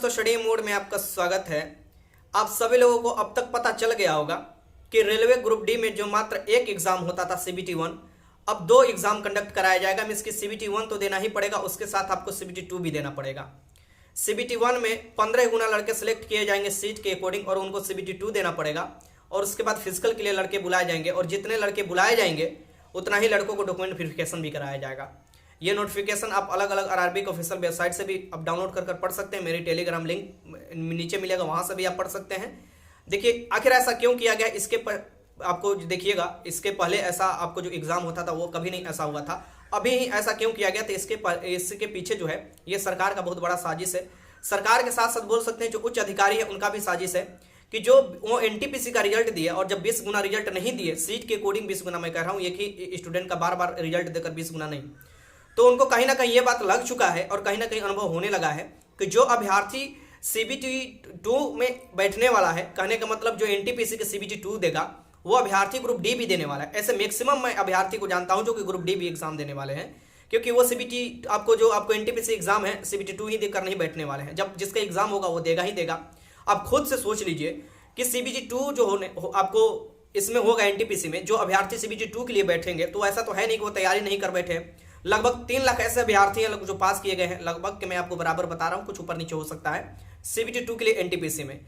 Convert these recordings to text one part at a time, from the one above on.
दोस्तों, study mode में आपका स्वागत है। आप सभी लोगों को अब तक पता चल गया होगा कि रेलवे ग्रुप डी में जो मात्र एक एग्जाम होता था सीबीटी 1, अब 2 एग्जाम कंडक्ट कराया जाएगा। मीन्स की सीबीटी 1 तो देना ही पड़ेगा, उसके साथ आपको सीबीटी 2 भी देना पड़ेगा। सीबीटी 1 में 15 गुना लड़के सेलेक्ट किए जाएंगे सीट के अकॉर्डिंग और उनको सीबीटी 2 देना पड़ेगा। और उसके बाद फिजिकल के लिए लड़के बुलाए जाएंगे और जितने लड़के बुलाए जाएंगे उतना ही लड़कों को डॉक्यूमेंट वेरिफिकेशन भी कराया जाएगा। ये नोटिफिकेशन आप अलग अलग आरआरबी के ऑफिशियल वेबसाइट से भी आप डाउनलोड कर पढ़ सकते हैं। मेरी टेलीग्राम लिंक नीचे मिलेगा, वहां से भी आप पढ़ सकते हैं। देखिए आखिर ऐसा क्यों किया गया, इसके पर आपको देखिएगा, इसके पहले ऐसा आपको जो एग्जाम होता था वो कभी नहीं ऐसा हुआ था। अभी ही ऐसा क्यों किया गया, तो इसके पीछे जो है ये सरकार का बहुत बड़ा साजिश है। सरकार के साथ साथ बोल सकते हैं जो उच्च अधिकारी है उनका भी साजिश है कि जो वो एनटीपीसी का रिजल्ट दिए और जब 20 गुना रिजल्ट नहीं दिए, सीट के अकॉर्डिंग 20 गुना, मैं कह रहा हूँ एक ही स्टूडेंट का बार बार रिजल्ट देकर 20 गुना नहीं, तो उनको कहीं ना कहीं ये बात लग चुका है और कहीं ना कहीं अनुभव होने लगा है कि जो अभ्यर्थी सीबीटी 2 में बैठने वाला है, कहने का मतलब जो एनटीपीसी के सीबीटी 2 देगा वो अभ्यर्थी ग्रुप डी भी देने वाला है। ऐसे मैक्सिमम मैं अभ्यर्थी को जानता हूं जो कि ग्रुप डी भी एग्जाम देने वाले हैं, क्योंकि वो सीबीटी आपको एनटीपीसी एग्जाम है सीबीटी 2 ही देकर नहीं बैठने वाले हैं। जब जिसका एग्जाम होगा वो देगा ही देगा। आप खुद से सोच लीजिए कि सीबीटी 2 जो आपको इसमें होगा एनटीपीसी में, जो अभ्यर्थी सीबीटी 2 के लिए बैठेंगे, तो ऐसा तो है नहीं कि वो तैयारी नहीं कर बैठे। लगभग 3 लाख ऐसे अभ्यर्थी हैं जो पास किए गए हैं, लगभग के मैं आपको बराबर बता रहा हूं, कुछ ऊपर नीचे हो सकता है सीबीटी 2 के लिए एनटीपीसी में।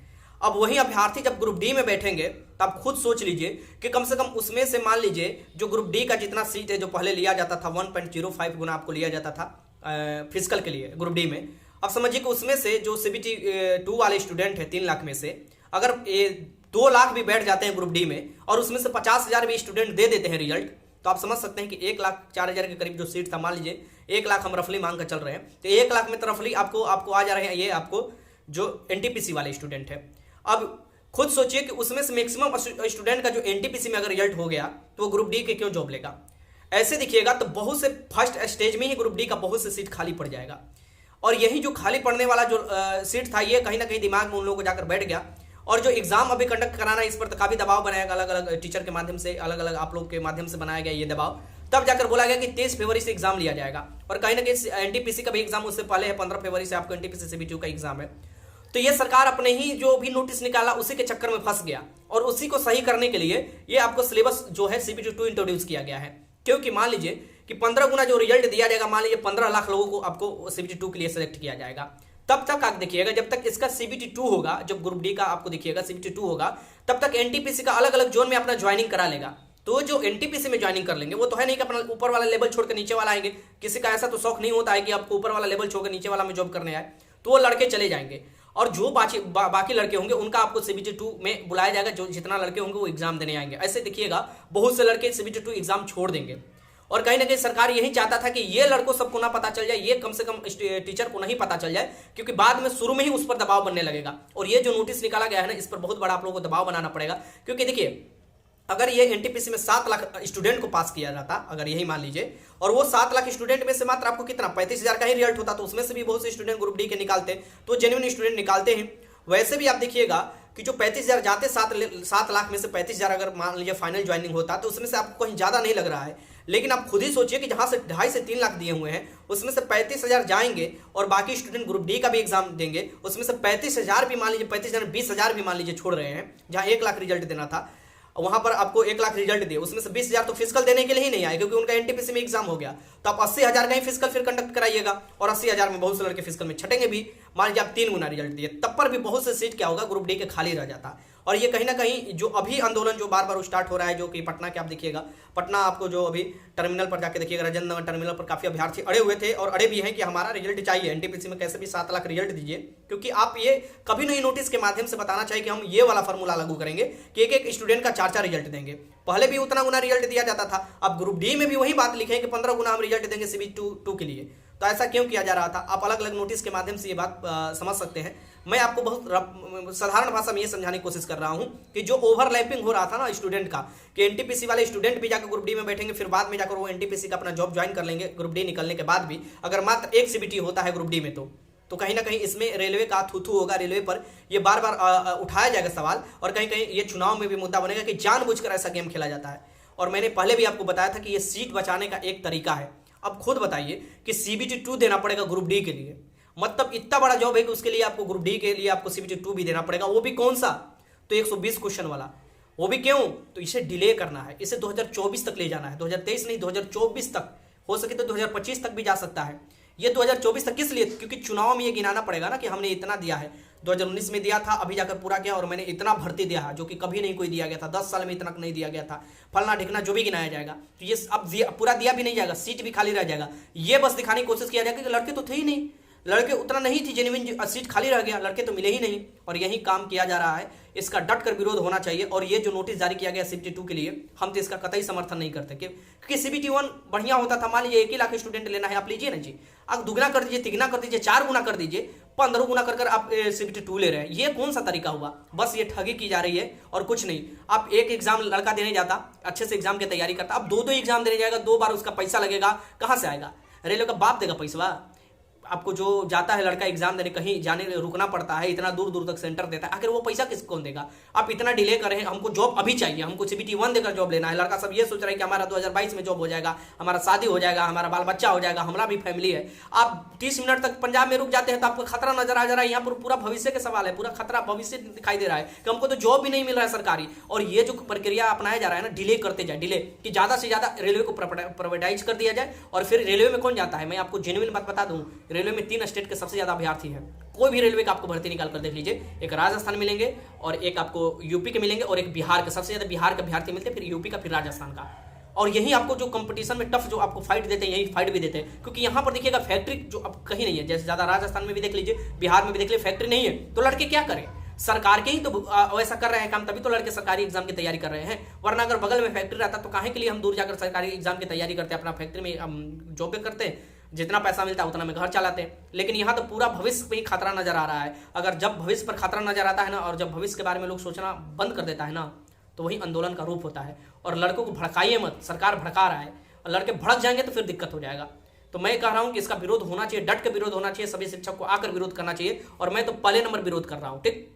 अब वही अभ्यर्थी जब ग्रुप डी में बैठेंगे तो आप खुद सोच लीजिए कि कम से कम उसमें से मान लीजिए जो ग्रुप डी का जितना सीट है जो पहले लिया जाता था 1.05 गुना आपको लिया जाता था फिजिकल के लिए ग्रुप डी में। अब समझिए कि उसमें से जो सीबीटी 2 वाले स्टूडेंट है 3 लाख में से अगर 2 लाख भी बैठ जाते हैं ग्रुप डी में और उसमें से 50,000 भी स्टूडेंट दे देते हैं रिजल्ट, तो आप समझ सकते हैं कि 1,04,000 के करीब जो सीट था, मान लीजिए 1 लाख हम रफली मांग कर चल रहे हैं, तो 1 लाख में तो रफली आपको आ जा रहे हैं ये आपको जो एनटीपीसी वाले स्टूडेंट है। अब खुद सोचिए कि उसमें से मैक्सिमम स्टूडेंट का जो एनटीपीसी में अगर रिजल्ट हो गया तो वो ग्रुप डी के क्यों जॉब लेगा। ऐसे दिखिएगा तो बहुत से फर्स्ट स्टेज में ही ग्रुप डी का बहुत से सीट खाली पड़ जाएगा। और यही जो खाली पड़ने वाला जो सीट था ये कहीं ना कहीं दिमाग में उन लोगों को जाकर बैठ गया। और जो एग्जाम अभी कंडक्ट कराना है इस पर तो काफी दबाव बनाया गया, अलग अलग टीचर के माध्यम से, अलग अलग आप लोग के माध्यम से बनाया गया ये दबाव। तब जाकर बोला गया कि 23 फरवरी से एग्जाम लिया जाएगा और कहीं ना कहीं एनटीपीसी का भी एग्जाम उससे पहले है, 15 फरवरी से आपको एनटीपीसी सीबीटी का एग्जाम है। तो ये सरकार अपने ही जो भी नोटिस निकाला उसी के चक्कर में फंस गया और उसी को सही करने के लिए ये आपको सिलेबस जो है सीबीटी 2 इंट्रोड्यूस किया गया है। क्योंकि मान लीजिए कि 15 गुना जो रिजल्ट दिया जाएगा, मान लीजिए 15 लाख लोगों को आपको सीबीटी 2 के लिए सिलेक्ट किया जाएगा, तब तक आप देखिएगा जब तक इसका सीबीटी 2 होगा, जब ग्रुप डी का आपको देखिएगा सीबीटी 2 होगा, तब तक एनटीपीसी का अलग अलग जोन में अपना ज्वाइनिंग करा लेगा। तो जो एनटीपीसी में ज्वाइनिंग कर लेंगे वो तो है नहीं कि अपना ऊपर वाला लेवल छोड़कर नीचे वाला आएंगे। किसी का ऐसा तो शौक नहीं होता है कि आपको ऊपर वाला लेवल छोड़कर नीचे वाला में जॉब करने आए, तो वो लड़के चले जाएंगे और जो बाकी लड़के होंगे उनका आपको सीबीटी 2 में बुलाया जाएगा। जो जितना लड़के होंगे वो एग्जाम देने आएंगे। ऐसे देखिएगा बहुत से लड़के सीबीटी 2 एग्जाम छोड़ देंगे और कहीं ना कहीं सरकार यही चाहता था कि ये लड़कों सबको ना पता चल जाए, ये कम से कम टीचर को नहीं पता चल जाए, क्योंकि बाद में शुरू में ही उस पर दबाव बनने लगेगा। और ये जो नोटिस निकाला गया है ना, इस पर बहुत बड़ा आप लोगों को दबाव बनाना पड़ेगा। क्योंकि देखिए अगर ये एनटीपीसी में 7 लाख स्टूडेंट को पास किया जाता, अगर यही मान लीजिए, और वो 7 लाख स्टूडेंट में से मात्र आपको कितना 35,000 का ही रिजल्ट होता, तो उसमें से भी बहुत से स्टूडेंट ग्रुप डी के निकालते, तो जेन्युइन स्टूडेंट निकालते हैं। वैसे भी आप देखिएगा कि जो 35,000 जाते 7 लाख में से 35,000 अगर मान लीजिए फाइनल ज्वाइनिंग होता तो उसमें से आपको कहीं ज्यादा नहीं लग रहा है। लेकिन आप खुद ही सोचिए कि जहां से 2.5 से 3 लाख दिए हुए हैं उसमें से 35,000 जाएंगे और बाकी स्टूडेंट ग्रुप डी का भी एग्जाम देंगे, उसमें से 35,000 भी मान लीजिए 35,000 20,000 भी मान लीजिए छोड़ रहे हैं। जहां 1 लाख रिजल्ट देना था वहां पर आपको 1 लाख रिजल्ट दिए, उसमें से 20,000 तो फिजिकल देने के लिए ही नहीं आए क्योंकि उनका एनटीपीसी में एग्जाम हो गया। तो आप 80,000 का ही फिजिकल फिर कंडक्ट कराइएगा और 80,000 में बहुत से लड़के फिजिकल में छटेंगे भी। मान लीजिए आप 3 गुना रिजल्ट दिए, तब पर भी बहुत से सीट क्या होगा ग्रुप डी के खाली रह जाता। और ये कहीं ना कहीं जो अभी आंदोलन जो बार बार स्टार्ट हो रहा है, जो कि पटना के आप देखिएगा, पटना आपको जो अभी टर्मिनल पर जाके देखिएगा, राजेंद्र नगर टर्मिनल पर काफी अभ्यर्थी अड़े हुए थे और अड़े भी हैं कि हमारा रिजल्ट चाहिए, एनटीपीसी में कैसे भी 7 लाख रिजल्ट दीजिए। क्योंकि आप ये कभी नहीं नोटिस के माध्यम से बताना चाहिए कि हम ये वाला फॉर्मूला लागू करेंगे कि एक स्टूडेंट का 4 रिजल्ट देंगे। पहले भी उतना गुना रिजल्ट दिया जाता था, अब ग्रुप डी में भी वही बात लिखे कि 15 गुना हम रिजल्ट देंगे सीबीटी 2 के लिए। तो ऐसा क्यों किया जा रहा था, आप अलग अलग नोटिस के माध्यम से ये बात समझ सकते हैं। मैं आपको बहुत साधारण भाषा में ये समझाने की कोशिश कर रहा हूं कि जो ओवरलैपिंग हो रहा था ना स्टूडेंट का, कि एनटीपीसी वाले स्टूडेंट भी जाकर ग्रुप डी में बैठेंगे, फिर बाद में जाकर वो एनटीपीसी का अपना जॉब ज्वाइन कर लेंगे ग्रुप डी निकलने के बाद भी, अगर मात्र एक सीबीटी होता है ग्रुप डी में तो कहीं ना कहीं इसमें रेलवे का थूथू होगा। रेलवे पर ये बार बार उठाया जाएगा सवाल और कहीं कहीं ये चुनाव में भी मुद्दा बनेगा कि जानबूझकर ऐसा गेम खेला जाता है। और मैंने पहले भी आपको बताया था कि ये सीट बचाने का एक तरीका है। अब खुद बताइए कि सीबीटी 2 देना पड़ेगा ग्रुप डी के लिए मतलब इतना बड़ा जॉब है कि उसके लिए आपको ग्रुप डी के लिए आपको सीबीटी 2 भी देना पड़ेगा, वो भी कौन सा, तो 120 क्वेश्चन वाला। वो भी क्यों, तो इसे डिले करना है, इसे 2024 तक ले जाना है, 2023 नहीं 2024 तक, हो सके तो 2025 तक भी जा सकता है। ये 2024 तक किस लिए, क्योंकि चुनाव में ये गिनाना पड़ेगा ना कि हमने इतना दिया है, 2019 में दिया था, अभी जाकर पूरा किया, और मैंने इतना भर्ती दिया है जो कि कभी नहीं कोई दिया गया था, 10 साल में इतना नहीं दिया गया था, फलना ढिकना जो भी गिनाया जाएगा। तो ये अब पूरा दिया भी नहीं जाएगा, सीट भी खाली रह जाएगा। ये बस दिखाने की कोशिश किया जाएगा कि लड़के तो थे ही नहीं, लड़के उतना नहीं थी, जेन्युइन सीट खाली रह गया, लड़के तो मिले ही नहीं, और यही काम किया जा रहा है। इसका डट कर विरोध होना चाहिए। और ये जो नोटिस जारी किया गया सीबीटी 2 के लिए, हम तो इसका कतई समर्थन नहीं करते, क्योंकि सीबीटी 1 बढ़िया होता था। मान लीजिए 1 ही लाख स्टूडेंट लेना है, आप लीजिए ना जी, आप दुगना कर दीजिए, तिगना कर दीजिए, 4 गुना कर दीजिए, 15 गुना कर आप सीबीटी 2 ले रहे हैं। ये कौन सा तरीका हुआ, बस ये ठगी की जा रही है और कुछ नहीं। आप एक एग्जाम लड़का देने जाता, अच्छे से एग्जाम की तैयारी करता, अब 2 एग्जाम देने जाएगा, 2 बार उसका पैसा लगेगा, कहां से आएगा, रेलवे का बाप देगा पैसा। आपको जो जाता है लड़का एग्जाम देने, कहीं जाने रुकना पड़ता है, इतना दूर दूर तक सेंटर देता है, आखिर वो पैसा किस कौन देगा। आप इतना डिले कर रहे हैं, हमको जॉब अभी चाहिए, हमको सीबीटी 1 देकर जॉब लेना है। लड़का सब ये सोच रहा है कि हमारा 2022 में जॉब हो जाएगा, हमारा शादी हो जाएगा, हमारा बाल बच्चा हो जाएगा, हमारा भी फैमिली है। आप 30 मिनट तक पंजाब में रुक जाते हैं तो आपको खतरा नजर आ जा रहा है। यहाँ पर पूरा भविष्य के सवाल है, पूरा खतरा भविष्य दिखाई दे रहा है कि हमको तो जॉब भी नहीं मिल रहा है सरकारी। और ये जो प्रक्रिया अपनाया जा रहा है ना, डिले करते जाए, डिले कि ज्यादा से ज्यादा रेलवे को प्राइवेटाइज कर दिया जाए। और फिर रेलवे में कौन जाता है, मैं आपको जेन्युइन बात बता दूं, रेलवे में 3 स्टेट के सबसे ज्यादा अभ्यर्थी है। कोई भी रेलवे का आपको भर्ती निकाल कर देख लीजिए, एक राजस्थान मिलेंगे और एक आपको यूपी के मिलेंगे और एक बिहार के, सबसे ज्यादा बिहार के अभ्यर्थी मिलते हैं, फिर यूपी का, फिर राजस्थान का। और यही आपको जो कंपटीशन में टफ जो आपको फाइट देते हैं, यही फाइट भी देते हैं, क्योंकि यहाँ पर देखिएगा फैक्ट्री जो अब कहीं नहीं है। जैसे ज्यादा राजस्थान में भी देख लीजिए, बिहार में भी देख लीजिए, फैक्ट्री नहीं है, तो लड़के क्या करें, सरकार के ही तो वैसा कर रहे हैं काम, तभी तो लड़के सरकारी एग्जाम की तैयारी कर रहे हैं। वरना अगर बगल में फैक्ट्री रहता तो काहे के लिए हम दूर जाकर सरकारी एग्जाम की तैयारी करते, अपना फैक्ट्री में हम जॉब करते, जितना पैसा मिलता है उतना में घर चलाते हैं। लेकिन यहाँ तो पूरा भविष्य पे ही खतरा नजर आ रहा है। अगर जब भविष्य पर खतरा नजर आता है ना, और जब भविष्य के बारे में लोग सोचना बंद कर देता है ना, तो वही आंदोलन का रूप होता है। और लड़कों को भड़काइए मत, सरकार भड़का रहा है, और लड़के भड़क जाएंगे तो फिर दिक्कत हो जाएगा। तो मैं कह रहा हूं कि इसका विरोध होना चाहिए, डट के विरोध होना चाहिए, सभी शिक्षक को आकर विरोध करना चाहिए। और मैं तो पहले नंबर विरोध कर रहा हूं, ठीक,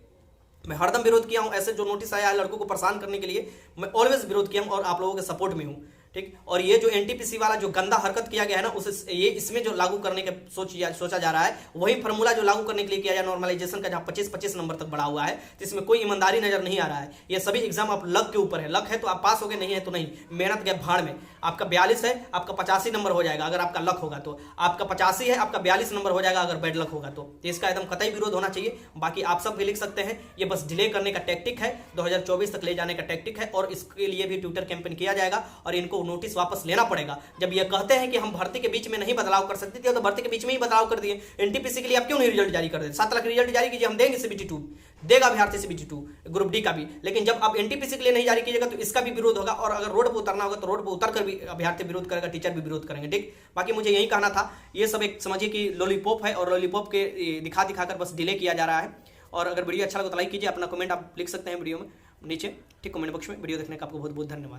मैं हरदम विरोध किया हूं। ऐसे जो नोटिस आया है लड़कों को परेशान करने के लिए, मैं ऑलवेज विरोध किया हूं और आप लोगों के सपोर्ट में हूं, ठीक। और ये जो एनटीपीसी वाला जो गंदा हरकत किया गया है ना, उसे ये इसमें जो लागू करने के सोचा जा रहा है, वही फॉर्मूला जो लागू करने के लिए किया जाए नॉर्मलाइजेशन का, जहां 25-25 नंबर तक बढ़ा हुआ है, तो इसमें कोई ईमानदारी नजर नहीं आ रहा है। ये सभी एग्जाम आप लक के ऊपर है, लक है तो आप पास हो गए, नहीं है तो नहीं, मेहनत गए भाड़ में। आपका 42 है, आपका 85 नंबर हो जाएगा अगर आपका लक होगा तो, आपका 85 है, आपका 42 नंबर हो जाएगा अगर बैड लक होगा तो। इसका एकदम कतई विरोध होना चाहिए। बाकी आप सब भी लिख सकते हैं, ये बस डिले करने का टैक्टिक है, 2024 तक ले जाने का टैक्टिक है, और इसके लिए भी ट्विटर कैंपेन किया जाएगा और इनको नोटिस वापस लेना पड़ेगा। जब ये कहते हैं कि हम भर्ती के बीच में नहीं बदलाव कर सकते थे, तो भर्ती के बीच में ही बदलाव कर दिए। एनटीपीसी के लिए आप क्यों नहीं रिजल्ट जारी कर देते, 7 लाख रिजल्ट जारी कीजिए, हम देंगे सीबीटी 2, देगा अभ्यर्थी सीबीटी 2 ग्रुप डी का भी। लेकिन जब आप एनटीपीसी के लिए नहीं जारी कीजिएगा तो इसका भी विरोध होगा, और अगर रोड पर उतरना होगा तो रोड पर उतर कर भी अभ्यर्थी विरोध करेगा, टीचर भी विरोध करेंगे, ठीक। बाकी मुझे यही कहना था। ये सब एक समझिए कि लॉलीपॉप है, और लॉलीपॉप के दिखाकर बस डिले किया जा रहा है। और अगर वीडियो अच्छा लगा तो लाइक कीजिए, अपना कमेंट आप लिख सकते हैं वीडियो में नीचे, ठीक, कमेंट बॉक्स में। वीडियो देखने का आपको बहुत बहुत धन्यवाद।